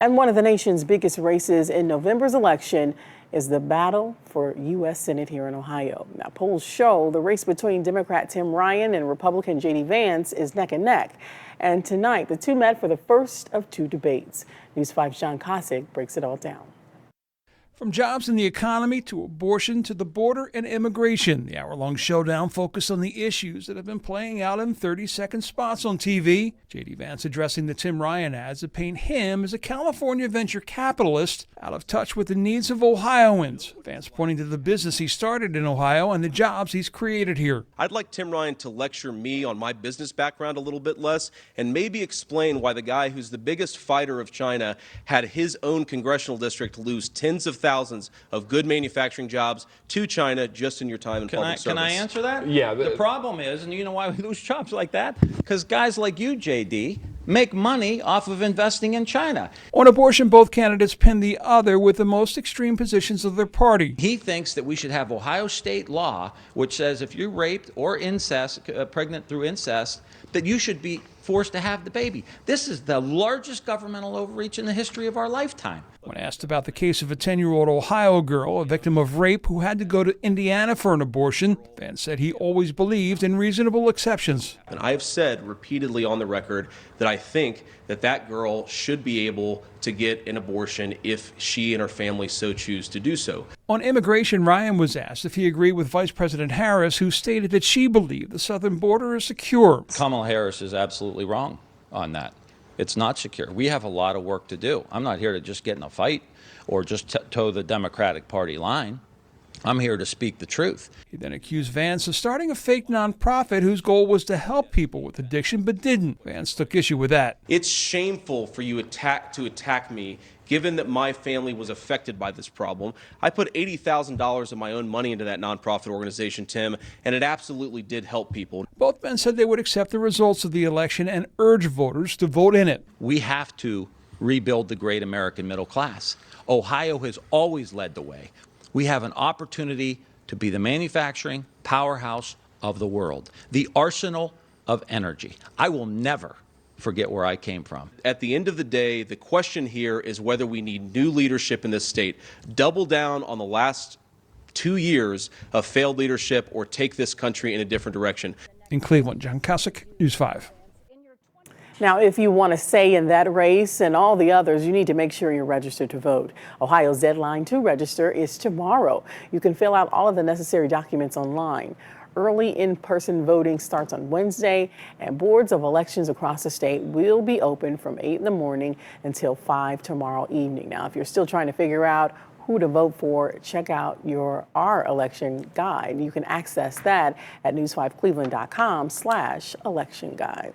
And one of the nation's biggest races in November's election is the battle for U.S. Senate here in Ohio. Now, polls show the race between Democrat Tim Ryan and Republican JD Vance is neck and neck. And tonight, the two met for the first of two debates. News 5's John Kosick breaks it all down. From jobs and the economy to abortion to the border and immigration, the hour-long showdown focused on the issues that have been playing out in 30-second spots on TV. JD Vance addressing the Tim Ryan ads that paint him as a California venture capitalist out of touch with the needs of Ohioans. Vance pointing to the business he started in Ohio and the jobs he's created here. I'd like Tim Ryan to lecture me on my business background a little bit less and maybe explain why the guy who's the biggest fighter of China had his own congressional district lose tens of thousands of good manufacturing jobs to China just in your time in public service. Can I answer that? Yeah. The problem is, and you know why we lose jobs like that? Because guys like you, JD, make money off of investing in China. On abortion, both candidates pinned the other with the most extreme positions of their party. He thinks that we should have Ohio state law, which says if you're raped or pregnant through incest, that you should be forced to have the baby. This is the largest governmental overreach in the history of our lifetime. When asked about the case of a 10-year-old Ohio girl, a victim of rape who had to go to Indiana for an abortion, Vance said he always believed in reasonable exceptions. And I've said repeatedly on the record that I think that that girl should be able to get an abortion if she and her family so choose to do so. On immigration, Ryan was asked if he agreed with Vice President Harris, who stated that she believed the southern border is secure. Kamala Harris is absolutely wrong on that. It's not secure. We have a lot of work to do. I'm not here to just get in a fight or just toe the Democratic Party line. I'm here to speak the truth. He then accused Vance of starting a fake nonprofit whose goal was to help people with addiction, but didn't. Vance took issue with that. It's shameful for you to attack me, given that my family was affected by this problem. I put $80,000 of my own money into that nonprofit organization, Tim, and it absolutely did help people. Both men said they would accept the results of the election and urge voters to vote in it. We have to rebuild the great American middle class. Ohio has always led the way. We have an opportunity to be the manufacturing powerhouse of the world, the arsenal of energy. I will never forget where I came from. At the end of the day, the question here is whether we need new leadership in this state, double down on the last 2 years of failed leadership, or take this country in a different direction. In Cleveland, John Kosick, News 5. Now, if you want to say in that race and all the others, you need to make sure you're registered to vote. Ohio's deadline to register is tomorrow. You can fill out all of the necessary documents online. Early in-person voting starts on Wednesday, and boards of elections across the state will be open from 8 in the morning until 5 tomorrow evening. Now, if you're still trying to figure out who to vote for, check out our election guide. You can access that at news5cleveland.com/election guide.